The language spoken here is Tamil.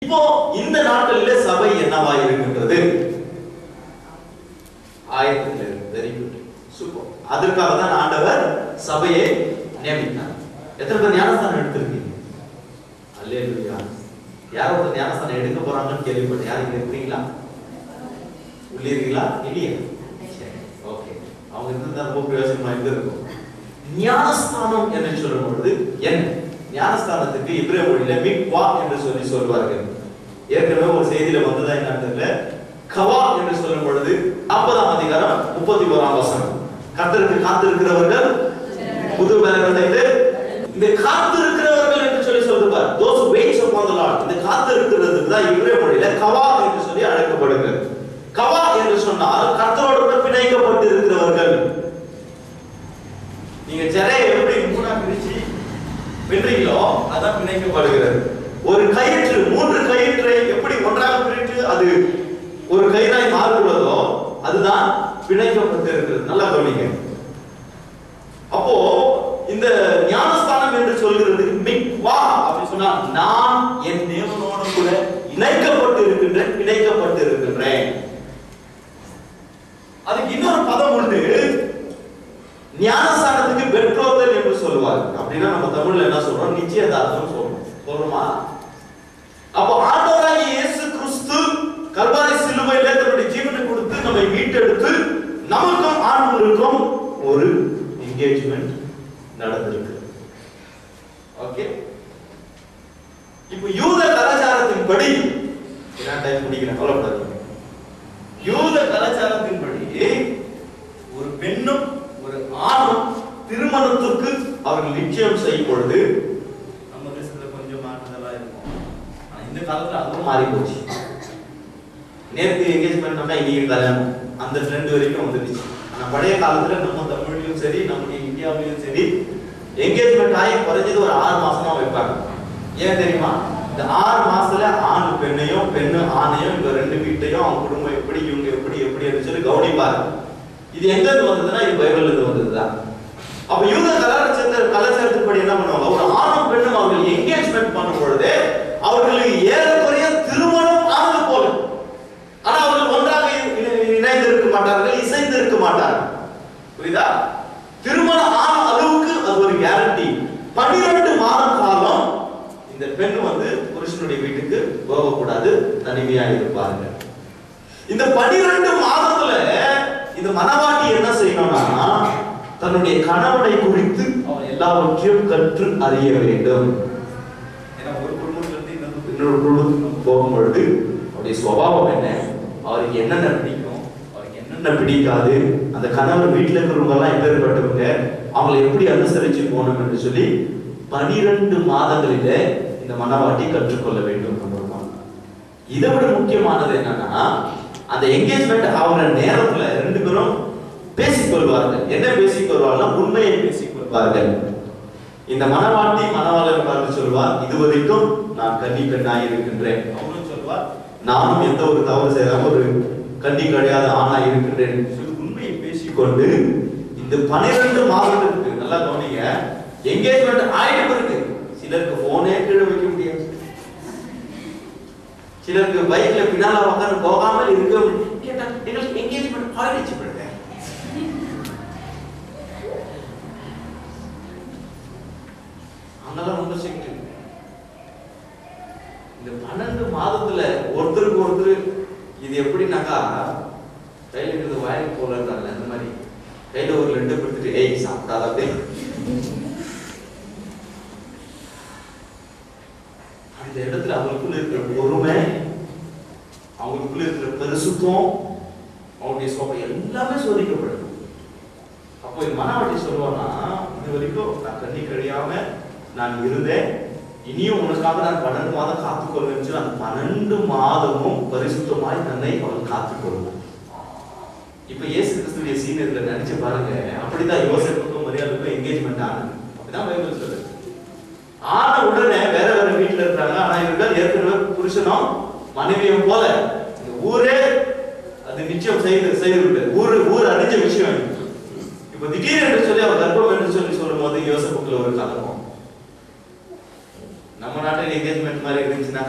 இப்போ இந்த நாட்களிலே சபை என்னவா இருக்கின்றது? ஆயத்தத்தில் இருக்கு. Very good, super. அதற்காக தான் ஆண்டவர் சபையை நியமித்தார். எத்தனை பேர் ஞானஸ்தானம் எடுத்திருக்கீங்க? அல்லேலூயா. யாரோ ஒரு ஞானஸ்தானம் எடுக்க போறாங்கன்னு கேள்விப்பட்டேன். யாரும் இங்க இருக்கிறீங்களா? உள்ளீர்களா? இல்லையா? ஓகே. அவங்க இருந்தா ரொம்ப பிரயோஜனமா இருந்திருக்கும். ஞானஸ்தானம் என்று சொல்லும் பொழுது என்ன? ஞானஸ்தானத்துக்கு இப்ரேய மொழியில மிக்வா என்று சொல்வார்கள். ஏற்கனவே ஒரு செய்தியில வந்ததா என்ன? கவா என்று சொல்லும் பொழுது 50ஆம் அதிகாரம் 31ஆம் வசனம். கர்த்தருக்கு காத்திருக்கிறவர்கள் புது பலன் அடைந்து, இந்த காத்திருக்கிறவர்கள் என்று சொல்லி சொல்றார். those who wait upon the Lord. இந்த காத்திருக்கிறதுக்கு தான் இப்ரேய மொழியில கவா என்று சொல்லி அழைக்கப்படுகிறது. கவா என்று சொன்னால் கர்த்தரோடு பிணைக்கப்பட்டு இருக்கிறவர்கள். நீங்க ஜரையை எப்படி மூணா பிரிச்சு வென்றீங்களோ அதான் பிணைக்கப்படுகிறது. ஒரு கயிற்று 3 கயிற்றை எப்படி ஒன்றாக பிரித்து அது ஒரு கயிறாய் மாறுகிறதோ அதுதான் பிணைக்கப்பட்டு இருக்கிறது. நல்லா கவனிங்க. அப்போ இந்த ஞானஸ்தானம் என்று சொல்கிறது மிக்வா அப்படி சொன்னா நான் என் தேவனோடு கூட இணைக்கப்பட்டு இருக்கின்றேன், பிணைக்கப்பட்டு இருக்கின்றேன். அதுக்கு இன்னொரு பதம் உண்டு. ஞானஸ்தானத்துக்கு பெற்றோர்கள் என்று சொல்லுவாங்க. அப்படின்னா நம்ம தமிழ்ல என்ன சொல்றோம்? நிச்சயதார்த்தம் சொல்றோமா? அப்போ ஆண்டவராகிய இயேசு கிறிஸ்து கல்வாரி சிலுவையிலே தன்னுடைய ஜீவனை கொடுத்து நம்மை மீட்டெடுத்து நமக்கும் ஆண்டவருக்கும் ஒரு என்கேஜ்மெண்ட் நடந்திருக்கு. ஓகே. இப்போ யூத கலாச்சாரத்தின்படி என்ன டைம் முடிக்கிறேன் கவலைப்படாதீங்க. யூத கலாச்சாரத்தின்படி ஒரு பெண்ணும் ஒரு ஆணும் திருமணத்திற்கு அவர்கள் நிச்சயம் செய்யும் பொழுது நம்ம தேசத்துல கொஞ்சம் மாற்றங்களா இருக்கும். இந்த காலத்துல அதுவும் மாறி போச்சு. நேற்று என்கேஜ்மெண்ட் பண்ணா இன்னைக்கு கல்யாணம், அந்த ட்ரெண்ட் வரைக்கும் வந்துடுச்சு. ஆனா பழைய காலத்துல நம்ம தமிழ்லயும் சரி நம்முடைய இந்தியாவிலையும் சரி என்கேஜ்மெண்ட் ஆகி குறைஞ்சது ஒரு 6 மாசமா வைப்பாங்க. ஏன் தெரியுமா? இந்த 6 மாசத்துல ஆண் பெண்ணையும் பெண்ணு ஆணையும் இந்த 2 வீட்டையும் அவங்க குடும்பம் எப்படி இவங்க எப்படி எப்படி சொல்லி கவனிப்பாரு. இது எங்க இருந்து வந்ததுன்னா இது பைபிள்ல இருந்து வந்ததுதான். அப்ப யூத கலாச்சாரத்தின்படி என்ன பண்ணுவாங்க? ஒரு ஆணும் பெண்ணும் அவர்கள் என்கேஜ்மெண்ட் பண்ணும் பொழுது அவர்களுக்கு ஏறக்குறைய திருமணம் ஆனது போல. ஆனா அவர்கள் ஒன்றாக இணைந்து இருக்க மாட்டார்கள், இசைந்து இருக்க மாட்டார்கள். புரியுதா? திருமணம் ஆன அளவுக்கு அது ஒரு கேரண்டி. 12 மாத காலம் இந்த பெண் புருஷனுடைய வீட்டுக்கு போகக்கூடாது, தனிமையா இருப்பாங்க. இந்த 12 மாதத்துல இந்த மனவாட்டி என்ன செய்யணும்னா தன்னுடைய கணவனை குறித்து அவன் எல்லாவற்றையும் கற்று அறிய வேண்டும். ஏன்னா ஒரு குடும்பத்திலிருந்து இன்னொரு குடும்பத்துக்கு போகும்பொழுது அவருடைய சுபாவம் என்ன, அவருக்கு என்னென்ன பிடிக்கும், அவருக்கு என்னென்ன பிடிக்காது, அந்த கணவர் வீட்டில் இருக்கிறவங்க எல்லாம் எப்பேற்பட்டவங்க, அவங்களை எப்படி அனுசரிச்சு போகணும் என்று சொல்லி 12 மாதங்களில இந்த மனவாட்டி கற்றுக்கொள்ள வேண்டும். இதை விட முக்கியமானது என்னன்னா அந்த என்கேஜ்மெண்ட் ஆகிற நேரத்துல 2 பேரும் பேசிக்கொள்வார்கள். என்ன பேசிக்கொள்வார்கள்? உண்மையை பேசிக்கொள்வார்கள். இந்த மனவாட்டி மனவாளர் பார்த்து சொல்வார், இதுவரைக்கும் நான் கன்னி பெண்ணாய் இருக்கின்றேன். அவனும் சொல்வார், நானும் எந்த ஒரு தவறு செய்யாம ஒரு கன்னி கிடையாத ஆணாய் இருக்கின்றேன். உண்மையை பேசிக்கொண்டு இந்த 12 மாதத்துக்கு நல்லா கவனிங்க, என்கேஜ்மெண்ட் ஆயிட்டு இருக்கு. சிலருக்கு போனே கீழே வைக்க முடியாது, சிலருக்கு பைக்ல பின்னால உட்காந்து போகாமல் இருக்க என்கேஜ்மெண்ட் ஆயிடுச்சு. அங்கெல்லாம் ரொம்ப சிக்கல். இந்த 12 மாதத்துல ஒருத்தருக்கு ஒருத்தர் இது எப்படின்னாக்கா கையில இருக்கிறது வாய்க்கு போலன்றாங்க. அந்த மாதிரி கையில ஒரு லட்டு கொடுத்துட்டு ஏய் சாப்பிடாத அந்த இடத்துல அவங்களுக்குள்ள இருக்கிற பொறுமை, அவங்களுக்குள்ள இருக்கிற பரிசுத்தம், அவங்களுடைய சோகம் எல்லாமே சோதிக்கப்படுது. அப்போ இந்த மனவாட்டி சொல்லுவானா, இது வரைக்கும் நான் கண்ணி கழியாம நான் இருந்தேன், இனியும் உனக்காக நான் 12 மாதம் காத்துக்கொள்வேன். அந்த 12 மாதமும் பரிசுத்தமாய் தன்னை அவள் காத்துக்கொள்வான். இப்ப இயேசு கிறிஸ்துவிய சீனியர்ல நினைச்சு பாருங்க, அப்படிதான் யோசேப்புக்கும் மரியாதைக்கும் என்கேஜ்மெண்ட் ஆனது. அப்படிதான் பைபிள் சொல்லுது. ஆன உடனே வேற வேற வீட்டுல இருக்காங்க. ஆனா இவர்கள் ஏற்கனவே புருஷனும் மனைவியும் போல இந்த ஊரே அது நிச்சயம் செய்து ஊர் அடிச்ச விஷயம். இப்ப திடீரென்று சொல்லி அவர் கர்ப்பம் என்று சொல்லி சொல்லும் போது யோசேப்புக்குள்ள ஒரு கலக்கம். நம்ம நாட்டில் என்கேஜ்மெண்ட் மாதிரி இருந்துச்சுன்னா